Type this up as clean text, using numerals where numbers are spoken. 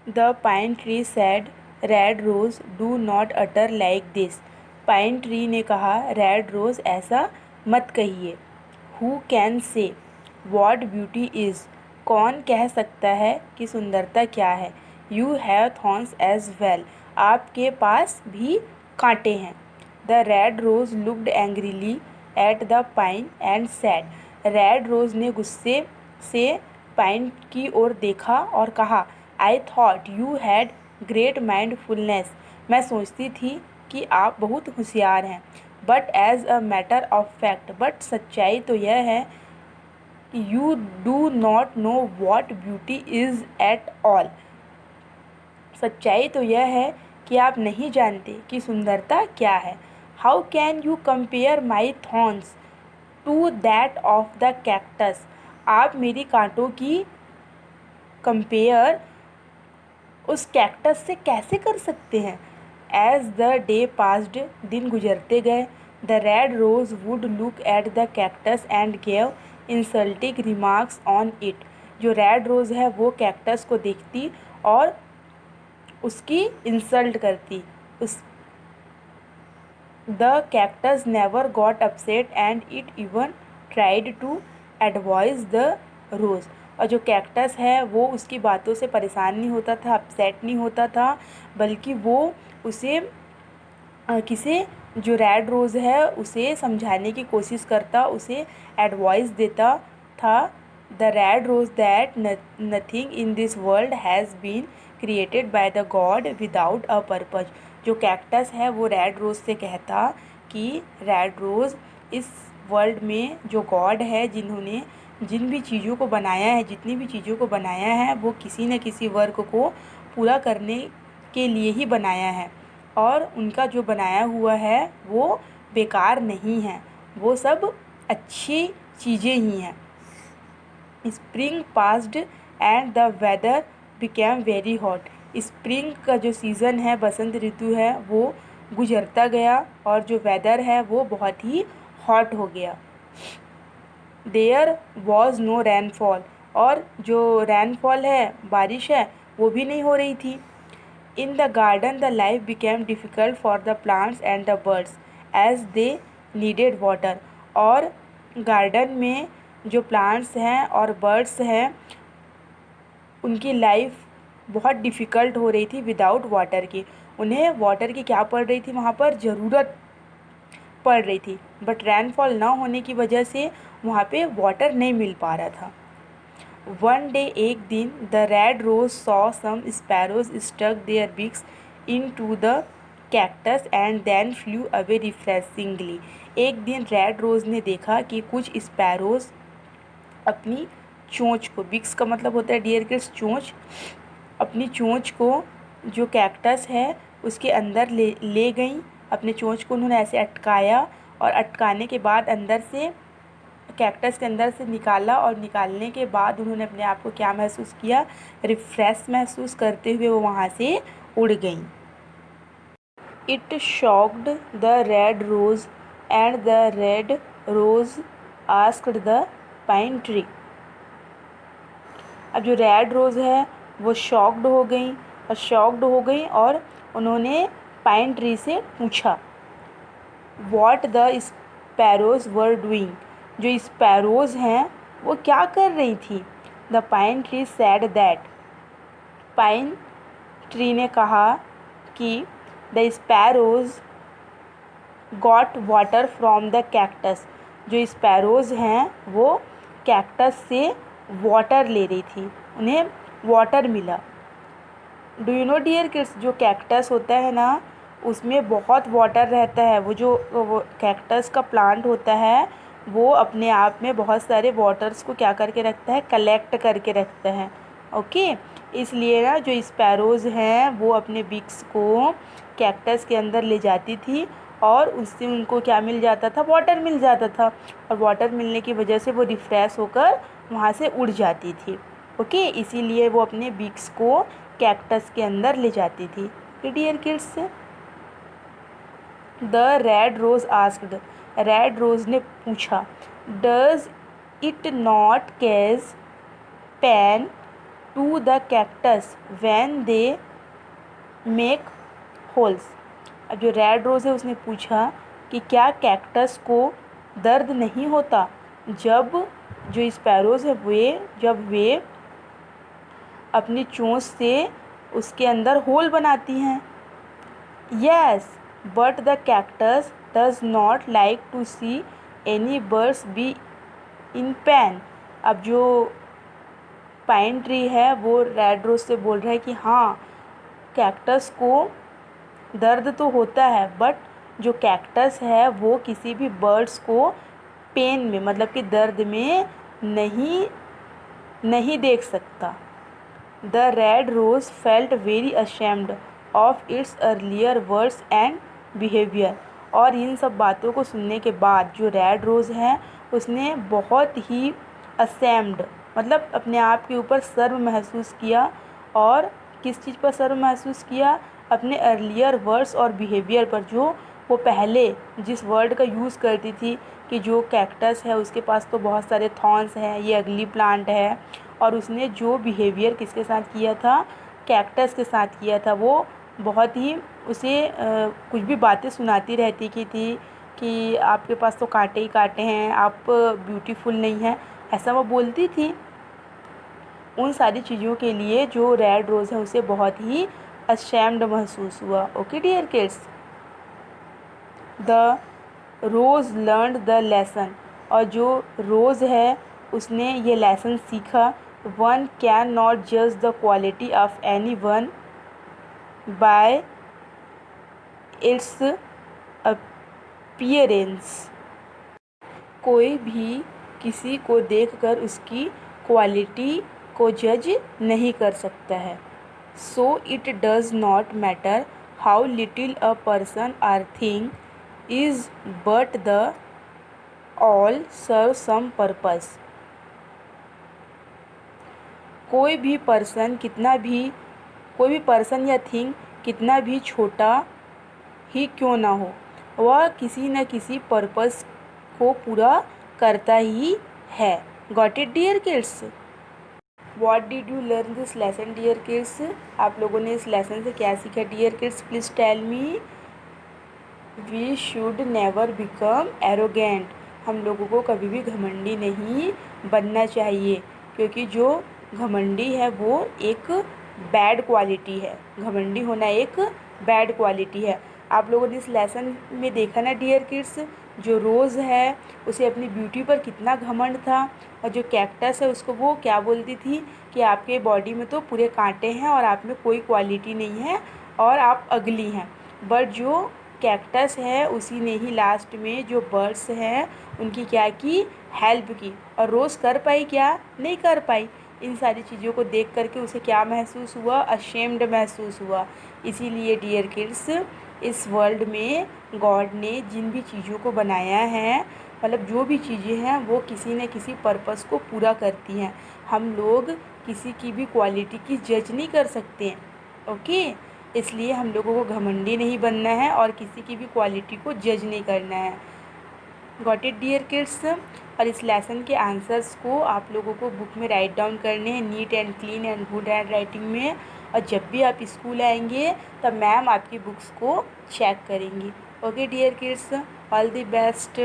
The pine tree said, red rose do not utter like this. Pine tree ने कहा, red rose ऐसा मत कहिए। Who can say what beauty is, कौन कह सकता है कि सुंदरता क्या है। You have thorns as well, आपके पास भी कांटे हैं। The red rose looked angrily at the pine and said, red rose ने गुस्से से पाइन की ओर देखा और कहा, I thought you had great mindfulness, मैं सोचती थी कि आप बहुत होशियार हैं। But as a matter of fact, but सच्चाई तो यह है कि you do not know what beauty is at all, सच्चाई तो यह है कि आप नहीं जानते कि सुंदरता क्या है। How can you compare my thorns to that of the cactus, आप मेरी कांटों की कंपेयर उस कैक्टस से कैसे कर सकते हैं। एज द डे पास्ड, दिन गुजरते गए, the red rose would look at the cactus and gave insulting remarks on it, जो रेड रोज़ है वो कैक्टस को देखती और उसकी इंसल्ट करती। उस the cactus never got upset and it even tried to advise the rose, और जो कैक्टस है वो उसकी बातों से परेशान नहीं होता था, अपसेट नहीं होता था, बल्कि वो उसे किसे जो रेड रोज़ है उसे समझाने की कोशिश करता, उसे एडवाइस देता था। The red rose that nothing in this world has been created by the God without a purpose, जो कैक्टस है वो रेड रोज़ से कहता कि रेड रोज़, इस वर्ल्ड में जो गॉड है, जिन्होंने जिन भी चीज़ों को बनाया है, जितनी भी चीज़ों को बनाया है, वो किसी न किसी वर्क को पूरा करने के लिए ही बनाया है, और उनका जो बनाया हुआ है वो बेकार नहीं है, वो सब अच्छी चीज़ें ही हैं। Spring passed and the weather became very hot, spring का जो सीज़न है, बसंत ऋतु है, वो गुजरता गया और जो वेदर है वो बहुत ही हॉट हो गया। देयर वॉज नो रेनफॉल, और जो रेनफॉल है, बारिश है, वो भी नहीं हो रही थी। In the garden the life became difficult for the plants and the birds as they needed water, और गार्डन में जो प्लांट्स हैं और बर्ड्स हैं उनकी लाइफ बहुत डिफ़िकल्ट हो रही थी विदाउट वाटर की, उन्हें वाटर की क्या पड़ रही थी, वहाँ पर ज़रूरत पड़ रही थी, बट रेनफॉल ना होने की वजह से वहाँ पे वाटर नहीं मिल पा रहा था। वन डे, एक दिन, the red rose saw some sparrows stuck their beaks into the cactus and then flew away refreshingly, एक दिन रेड रोज़ ने देखा कि कुछ स्पैरोज अपनी चोंच को, बिक्स का मतलब होता है डियर किड्स चोंच, अपनी चोंच को जो कैक्टस है उसके अंदर ले गई, अपने चोंच को उन्होंने ऐसे अटकाया और अटकाने के बाद अंदर से कैक्टस के अंदर से निकाला, और निकालने के बाद उन्होंने अपने आप को क्या महसूस किया, रिफ्रेश महसूस करते हुए वो वहाँ से उड़ गई। It shocked the red rose and the red rose asked the pine tree, अब जो रेड रोज़ है वो शॉक्ड हो गई और उन्होंने पाइन ट्री से पूछा, what the sparrows were doing, जो स्पैरोज़ हैं वो क्या कर रही थी। The pine tree sad that, pine tree ने कहा कि the sparrows got water from the cactus, जो स्पैरोज़ हैं वो कैक्टस से वाटर ले रही थी, उन्हें वाटर मिला। Do you know dear kids, जो कैक्टस होता है ना उसमें बहुत वाटर रहता है, वो कैक्टस का प्लांट होता है वो अपने आप में बहुत सारे वाटर्स को क्या करके रखता है, कलेक्ट करके रखता है। ओके, इसलिए ना जो स्पैरोज़ हैं वो अपने बिक्स को कैक्टस के अंदर ले जाती थी और उससे उनको क्या मिल जाता था, वाटर मिल जाता था, और वाटर मिलने की वजह से वो रिफ़्रेश होकर वहाँ से उड़ जाती थी। ओके, इसीलिए वो अपने बिक्स को कैक्टस के अंदर ले जाती थी। Dear kids, the red rose asked, red rose ने पूछा, does it not cause pain to the cactus when they make holes. अब जो रेड रोज़ है उसने पूछा कि क्या कैक्टस को दर्द नहीं होता जब जो स्पैरोज़ है जब वे अपनी चोंच से उसके अंदर होल बनाती हैं। Yes, but the cactus does not like to see any birds be in pain. अब जो पाइन ट्री है वो रेड रोज से बोल रहा है कि हाँ, कैक्टस को दर्द तो होता है, बट जो कैक्टस है वो किसी भी बर्ड्स को पेन में मतलब कि दर्द में नहीं देख सकता। The red rose felt very ashamed of its earlier words and behaviour. और इन सब बातों को सुनने के बाद जो रेड रोज़ है उसने बहुत ही असेम्ड मतलब अपने आप के ऊपर शर्म महसूस किया। और किस चीज़ पर शर्म महसूस किया? अपने अर्लियर वर्ड्स और बिहेवियर पर, जो वो पहले जिस वर्ड का यूज़ करती थी कि जो कैक्टस है उसके पास तो बहुत सारे थॉर्न्स हैं, ये अगली प्लांट है। और उसने जो बिहेवियर किसके साथ किया था? कैक्टस के साथ किया था। वो बहुत ही उसे कुछ भी बातें सुनाती रहती की थी कि आपके पास तो कांटे ही कांटे हैं, आप ब्यूटीफुल नहीं हैं, ऐसा वो बोलती थी। उन सारी चीज़ों के लिए जो रेड रोज़ है उसे बहुत ही अशेम्ड महसूस हुआ। Okay dear kids, the rose learn the lesson. और जो रोज़ है उसने ये लेसन सीखा। वन कैन नॉट जज the quality of any one by its appearance. कोई भी किसी को देखकर उसकी क्वालिटी को जज नहीं कर सकता है। So it does not matter how little a person or thing is, but the all serve some purpose. कोई भी पर्सन या थिंग कितना भी छोटा ही क्यों ना हो, वह किसी न किसी पर्पस को पूरा करता ही है। Got it dear kids? What did you learn this lesson dear kids? आप लोगों ने इस लेसन से क्या सीखा dear kids? Please tell me. We should never become arrogant. हम लोगों को कभी भी घमंडी नहीं बनना चाहिए, क्योंकि जो घमंडी है वो एक बैड क्वालिटी है। घमंडी होना एक बैड क्वालिटी है। आप लोगों ने इस लेसन में देखा ना डियर किड्स, जो रोज़ है उसे अपनी ब्यूटी पर कितना घमंड था, और जो कैक्टस है उसको वो क्या बोलती थी कि आपके बॉडी में तो पूरे कांटे हैं और आप में कोई क्वालिटी नहीं है और आप अगली हैं। बट जो कैक्टस है उसी ने ही लास्ट में जो बर्ड्स हैं उनकी क्या की, हेल्प की। और रोज़ कर पाई क्या? नहीं कर पाई। इन सारी चीज़ों को देख करके उसे क्या महसूस हुआ? अशेम्ड महसूस हुआ। इसीलिए डियर किड्स, इस वर्ल्ड में गॉड ने जिन भी चीज़ों को बनाया है, मतलब जो भी चीज़ें हैं वो किसी न किसी पर्पस को पूरा करती हैं। हम लोग किसी की भी क्वालिटी की जज नहीं कर सकते हैं। ओके, इसलिए हम लोगों को घमंडी नहीं बनना है और किसी की भी क्वालिटी को जज नहीं करना है। Got it dear kids? और इस लेसन के आंसर्स को आप लोगों को बुक में राइट डाउन करने हैं, neat and clean and good hand writing में। और जब भी आप स्कूल आएंगे तब मैम आपकी बुक्स को चेक करेंगी। Okay dear kids, all the best.